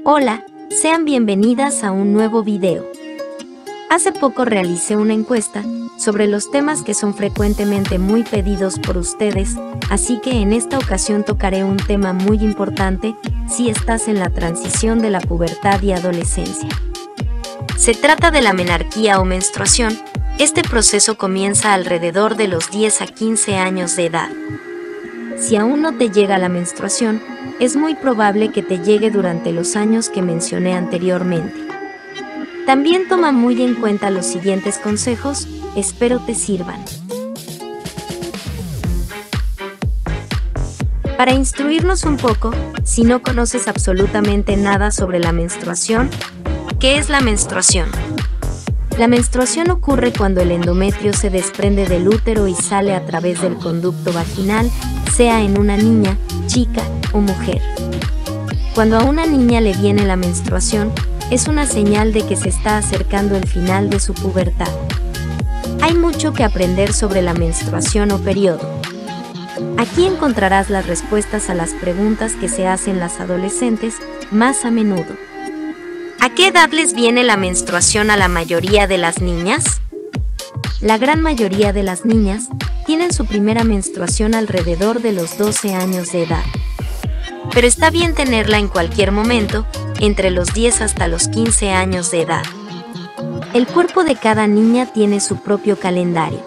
Hola, sean bienvenidas a un nuevo video. Hace poco realicé una encuesta sobre los temas que son frecuentemente muy pedidos por ustedes, así que en esta ocasión tocaré un tema muy importante si estás en la transición de la pubertad y adolescencia. Se trata de la menarquía o menstruación. Este proceso comienza alrededor de los 10 a 15 años de edad. Si aún no te llega la menstruación, es muy probable que te llegue durante los años que mencioné anteriormente. También toma muy en cuenta los siguientes consejos, espero te sirvan. Para instruirnos un poco, si no conoces absolutamente nada sobre la menstruación, ¿qué es la menstruación? La menstruación ocurre cuando el endometrio se desprende del útero y sale a través del conducto vaginal, sea en una niña, chica o mujer. Cuando a una niña le viene la menstruación, es una señal de que se está acercando el final de su pubertad. Hay mucho que aprender sobre la menstruación o periodo. Aquí encontrarás las respuestas a las preguntas que se hacen las adolescentes más a menudo. ¿A qué edad les viene la menstruación a la mayoría de las niñas? La gran mayoría de las niñas tienen su primera menstruación alrededor de los 12 años de edad. Pero está bien tenerla en cualquier momento, entre los 10 hasta los 15 años de edad. El cuerpo de cada niña tiene su propio calendario.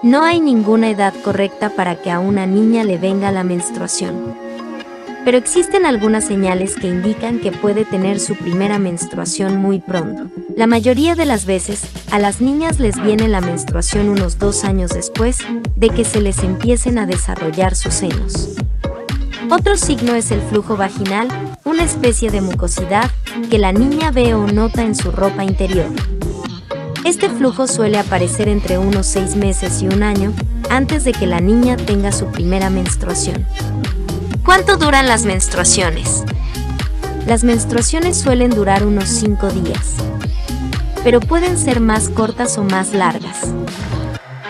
No hay ninguna edad correcta para que a una niña le venga la menstruación. Pero existen algunas señales que indican que puede tener su primera menstruación muy pronto. La mayoría de las veces, a las niñas les viene la menstruación unos 2 años después de que se les empiecen a desarrollar sus senos. Otro signo es el flujo vaginal, una especie de mucosidad que la niña ve o nota en su ropa interior. Este flujo suele aparecer entre unos 6 meses y un año antes de que la niña tenga su primera menstruación. ¿Cuánto duran las menstruaciones? Las menstruaciones suelen durar unos 5 días, pero pueden ser más cortas o más largas.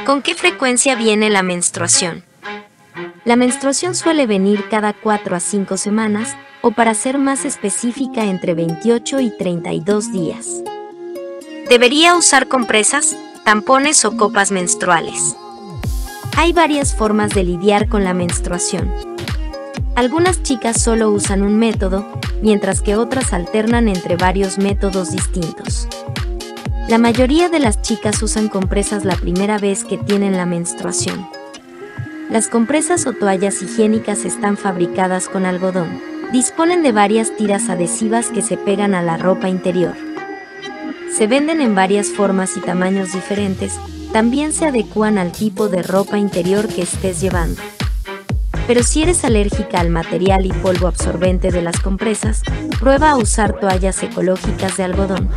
¿Con qué frecuencia viene la menstruación? La menstruación suele venir cada 4 a 5 semanas, o para ser más específica entre 28 y 32 días. ¿Debería usar compresas, tampones o copas menstruales? Hay varias formas de lidiar con la menstruación. Algunas chicas solo usan un método, mientras que otras alternan entre varios métodos distintos. La mayoría de las chicas usan compresas la primera vez que tienen la menstruación. Las compresas o toallas higiénicas están fabricadas con algodón. Disponen de varias tiras adhesivas que se pegan a la ropa interior. Se venden en varias formas y tamaños diferentes, también se adecúan al tipo de ropa interior que estés llevando. Pero si eres alérgica al material y polvo absorbente de las compresas, prueba a usar toallas ecológicas de algodón.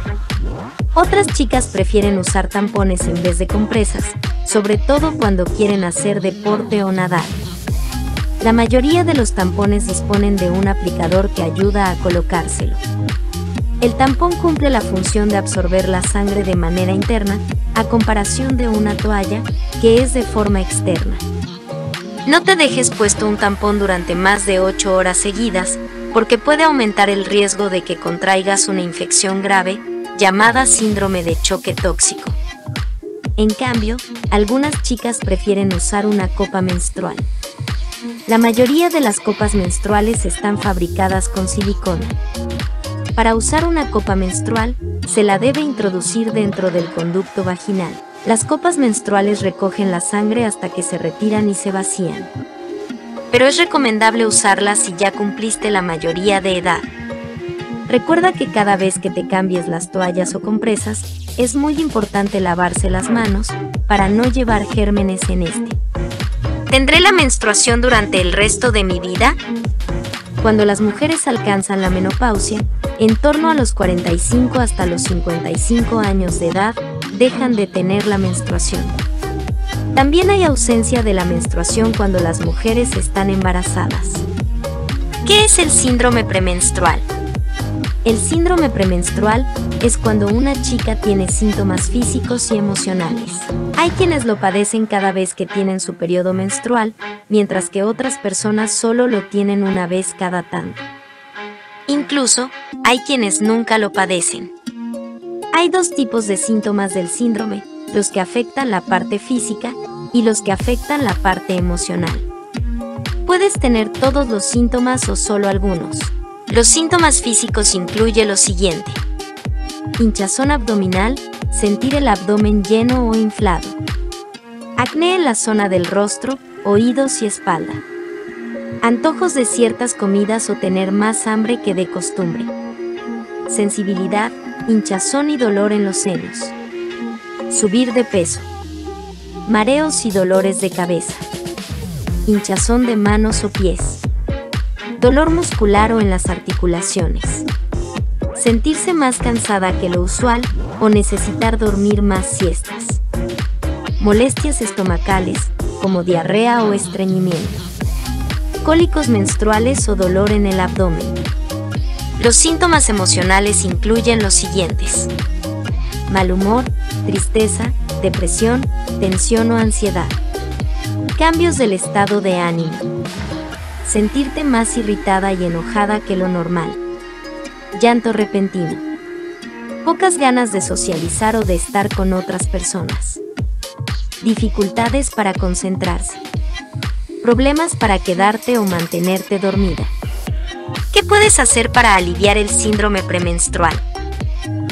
Otras chicas prefieren usar tampones en vez de compresas, sobre todo cuando quieren hacer deporte o nadar. La mayoría de los tampones disponen de un aplicador que ayuda a colocárselo. El tampón cumple la función de absorber la sangre de manera interna, a comparación de una toalla, que es de forma externa. No te dejes puesto un tampón durante más de 8 horas seguidas, porque puede aumentar el riesgo de que contraigas una infección grave, llamada síndrome de choque tóxico. En cambio, algunas chicas prefieren usar una copa menstrual. La mayoría de las copas menstruales están fabricadas con silicona. Para usar una copa menstrual, se la debe introducir dentro del conducto vaginal. Las copas menstruales recogen la sangre hasta que se retiran y se vacían. Pero es recomendable usarlas si ya cumpliste la mayoría de edad. Recuerda que cada vez que te cambies las toallas o compresas, es muy importante lavarse las manos para no llevar gérmenes en este. ¿Tendré la menstruación durante el resto de mi vida? Cuando las mujeres alcanzan la menopausia, en torno a los 45 hasta los 55 años de edad, dejan de tener la menstruación. También hay ausencia de la menstruación cuando las mujeres están embarazadas. ¿Qué es el síndrome premenstrual? El síndrome premenstrual es cuando una chica tiene síntomas físicos y emocionales. Hay quienes lo padecen cada vez que tienen su periodo menstrual, mientras que otras personas solo lo tienen una vez cada tanto. Incluso, hay quienes nunca lo padecen. Hay dos tipos de síntomas del síndrome, los que afectan la parte física y los que afectan la parte emocional. Puedes tener todos los síntomas o solo algunos. Los síntomas físicos incluyen lo siguiente: hinchazón abdominal, sentir el abdomen lleno o inflado. Acné en la zona del rostro, oídos y espalda. Antojos de ciertas comidas o tener más hambre que de costumbre. Sensibilidad, hinchazón y dolor en los senos. Subir de peso. Mareos y dolores de cabeza. Hinchazón de manos o pies. Dolor muscular o en las articulaciones. Sentirse más cansada que lo usual o necesitar dormir más siestas. Molestias estomacales, como diarrea o estreñimiento. Cólicos menstruales o dolor en el abdomen. Los síntomas emocionales incluyen los siguientes: mal humor, tristeza, depresión, tensión o ansiedad. Cambios del estado de ánimo. Sentirte más irritada y enojada que lo normal. Llanto repentino. Pocas ganas de socializar o de estar con otras personas. Dificultades para concentrarse. Problemas para quedarte o mantenerte dormida. ¿Qué puedes hacer para aliviar el síndrome premenstrual?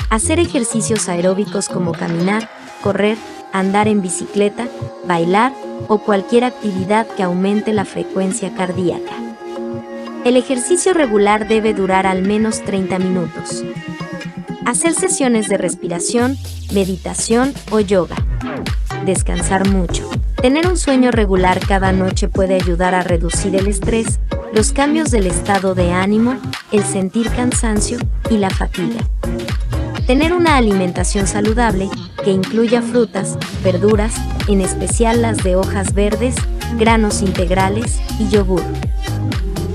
Hacer ejercicios aeróbicos como caminar, correr, andar en bicicleta, bailar o cualquier actividad que aumente la frecuencia cardíaca. El ejercicio regular debe durar al menos 30 minutos. Hacer sesiones de respiración, meditación o yoga. Descansar mucho. Tener un sueño regular cada noche puede ayudar a reducir el estrés, los cambios del estado de ánimo, el sentir cansancio y la fatiga. Tener una alimentación saludable que incluya frutas, verduras, en especial las de hojas verdes, granos integrales y yogur.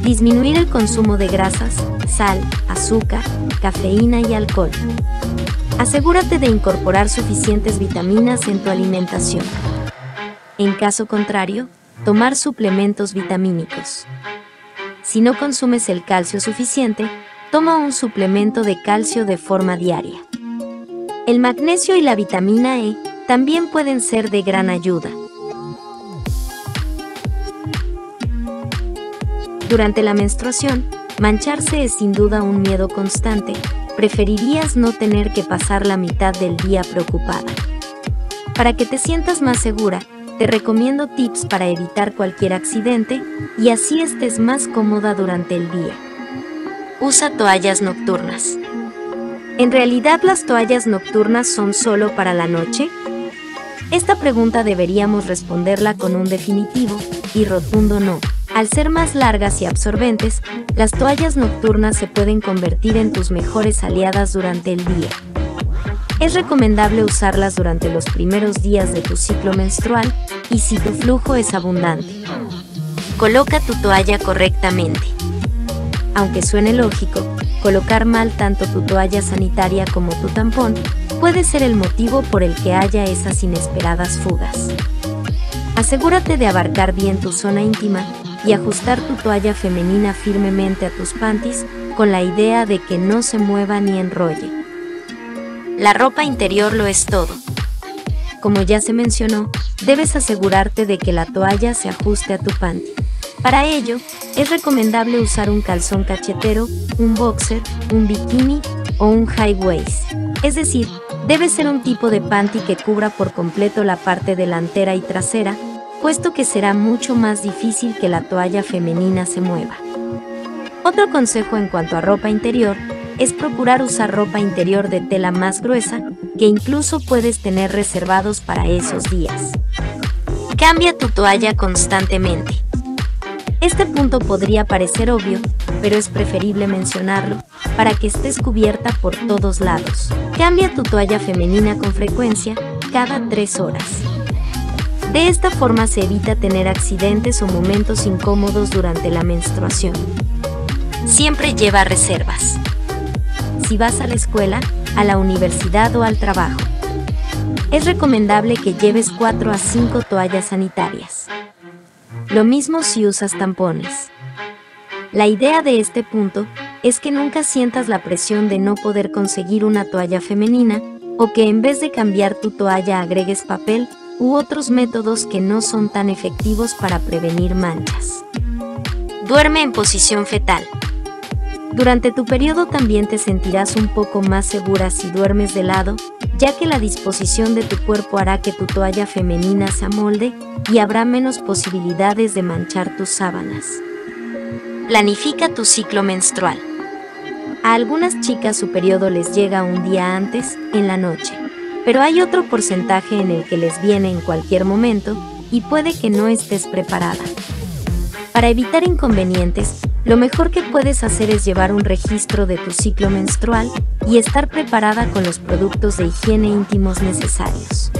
Disminuir el consumo de grasas, sal, azúcar, cafeína y alcohol. Asegúrate de incorporar suficientes vitaminas en tu alimentación. En caso contrario, tomar suplementos vitamínicos. Si no consumes el calcio suficiente, toma un suplemento de calcio de forma diaria. El magnesio y la vitamina E también pueden ser de gran ayuda. Durante la menstruación, mancharse es sin duda un miedo constante. Preferirías no tener que pasar la mitad del día preocupada. Para que te sientas más segura, te recomiendo tips para evitar cualquier accidente y así estés más cómoda durante el día. Usa toallas nocturnas. ¿En realidad las toallas nocturnas son solo para la noche? Esta pregunta deberíamos responderla con un definitivo y rotundo no. Al ser más largas y absorbentes, las toallas nocturnas se pueden convertir en tus mejores aliadas durante el día. Es recomendable usarlas durante los primeros días de tu ciclo menstrual y si tu flujo es abundante. Coloca tu toalla correctamente. Aunque suene lógico, colocar mal tanto tu toalla sanitaria como tu tampón puede ser el motivo por el que haya esas inesperadas fugas. Asegúrate de abarcar bien tu zona íntima y ajustar tu toalla femenina firmemente a tus panties con la idea de que no se mueva ni enrolle. La ropa interior lo es todo. Como ya se mencionó, debes asegurarte de que la toalla se ajuste a tu panty. Para ello, es recomendable usar un calzón cachetero, un boxer, un bikini o un high waist. Es decir, debe ser un tipo de panty que cubra por completo la parte delantera y trasera, puesto que será mucho más difícil que la toalla femenina se mueva. Otro consejo en cuanto a ropa interior es procurar usar ropa interior de tela más gruesa, que incluso puedes tener reservados para esos días. Cambia tu toalla constantemente. Este punto podría parecer obvio, pero es preferible mencionarlo para que estés cubierta por todos lados. Cambia tu toalla femenina con frecuencia, cada 3 horas. De esta forma se evita tener accidentes o momentos incómodos durante la menstruación. Siempre lleva reservas. Si vas a la escuela, a la universidad o al trabajo, es recomendable que lleves 4 a 5 toallas sanitarias. Lo mismo si usas tampones. La idea de este punto es que nunca sientas la presión de no poder conseguir una toalla femenina, o que en vez de cambiar tu toalla agregues papel u otros métodos que no son tan efectivos para prevenir manchas. Duerme en posición fetal. Durante tu periodo también te sentirás un poco más segura si duermes de lado, ya que la disposición de tu cuerpo hará que tu toalla femenina se amolde y habrá menos posibilidades de manchar tus sábanas. Planifica tu ciclo menstrual. A algunas chicas su periodo les llega un día antes, en la noche, pero hay otro porcentaje en el que les viene en cualquier momento y puede que no estés preparada. Para evitar inconvenientes, lo mejor que puedes hacer es llevar un registro de tu ciclo menstrual y estar preparada con los productos de higiene íntimos necesarios.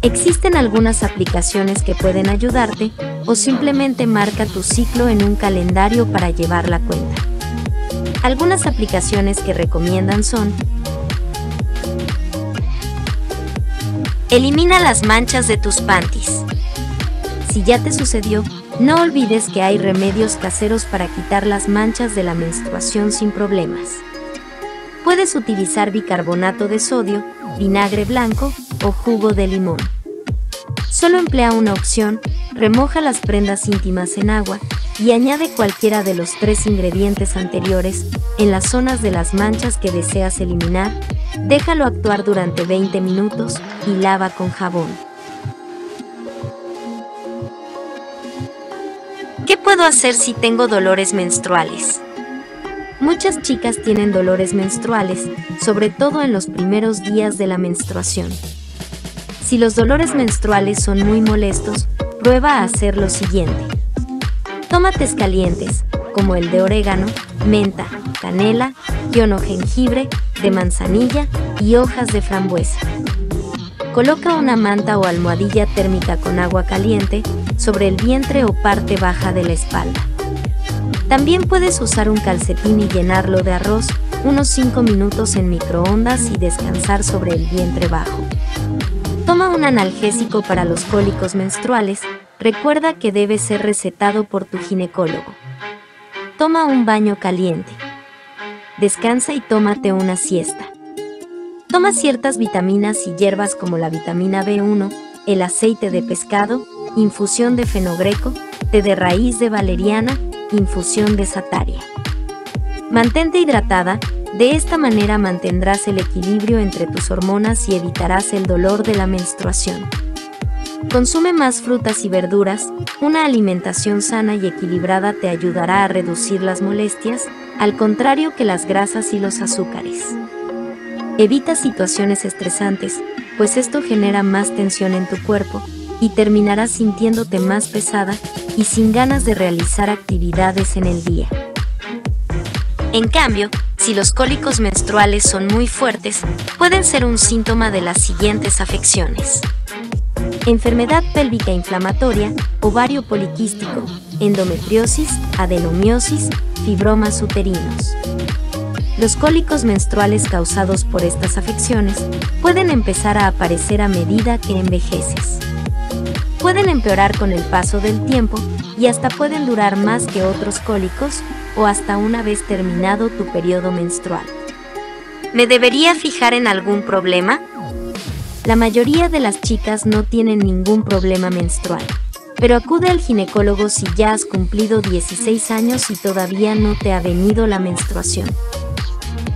Existen algunas aplicaciones que pueden ayudarte, o simplemente marca tu ciclo en un calendario para llevar la cuenta. Algunas aplicaciones que recomiendan son: elimina las manchas de tus panties. Si ya te sucedió, no olvides que hay remedios caseros para quitar las manchas de la menstruación sin problemas. Puedes utilizar bicarbonato de sodio, vinagre blanco o jugo de limón. Solo emplea una opción, remoja las prendas íntimas en agua y añade cualquiera de los 3 ingredientes anteriores en las zonas de las manchas que deseas eliminar, déjalo actuar durante 20 minutos y lava con jabón. ¿Qué puedo hacer si tengo dolores menstruales? Muchas chicas tienen dolores menstruales, sobre todo en los primeros días de la menstruación. Si los dolores menstruales son muy molestos, prueba a hacer lo siguiente. Toma tés calientes, como el de orégano, menta, canela, guión o jengibre, de manzanilla y hojas de frambuesa. Coloca una manta o almohadilla térmica con agua caliente sobre el vientre o parte baja de la espalda. También puedes usar un calcetín y llenarlo de arroz unos 5 minutos en microondas y descansar sobre el vientre bajo. Toma un analgésico para los cólicos menstruales, recuerda que debe ser recetado por tu ginecólogo. Toma un baño caliente. Descansa y tómate una siesta. Toma ciertas vitaminas y hierbas como la vitamina B1, el aceite de pescado, infusión de fenogreco, té de raíz de valeriana, infusión de sataria. Mantente hidratada, de esta manera mantendrás el equilibrio entre tus hormonas y evitarás el dolor de la menstruación. Consume más frutas y verduras, una alimentación sana y equilibrada te ayudará a reducir las molestias, al contrario que las grasas y los azúcares. Evita situaciones estresantes, pues esto genera más tensión en tu cuerpo, y terminarás sintiéndote más pesada y sin ganas de realizar actividades en el día. En cambio, si los cólicos menstruales son muy fuertes, pueden ser un síntoma de las siguientes afecciones: enfermedad pélvica inflamatoria, ovario poliquístico, endometriosis, adenomiosis, fibromas uterinos. Los cólicos menstruales causados por estas afecciones pueden empezar a aparecer a medida que envejeces. Pueden empeorar con el paso del tiempo y hasta pueden durar más que otros cólicos o hasta una vez terminado tu periodo menstrual. ¿Me debería fijar en algún problema? La mayoría de las chicas no tienen ningún problema menstrual, pero acude al ginecólogo si ya has cumplido 16 años y todavía no te ha venido la menstruación.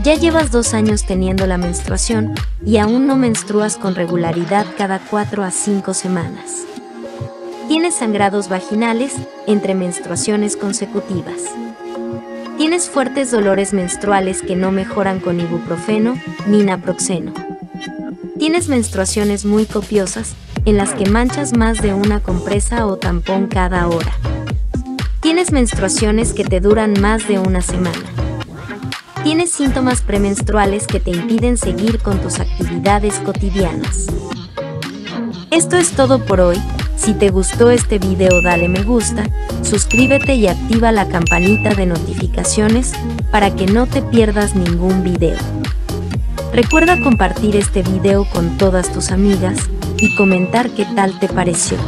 Ya llevas 2 años teniendo la menstruación y aún no menstruas con regularidad cada 4 a 5 semanas. Tienes sangrados vaginales entre menstruaciones consecutivas. Tienes fuertes dolores menstruales que no mejoran con ibuprofeno ni naproxeno. Tienes menstruaciones muy copiosas, en las que manchas más de una compresa o tampón cada hora. Tienes menstruaciones que te duran más de una semana. Tienes síntomas premenstruales que te impiden seguir con tus actividades cotidianas. Esto es todo por hoy. Si te gustó este video, dale me gusta, suscríbete y activa la campanita de notificaciones para que no te pierdas ningún video. Recuerda compartir este video con todas tus amigas y comentar qué tal te pareció.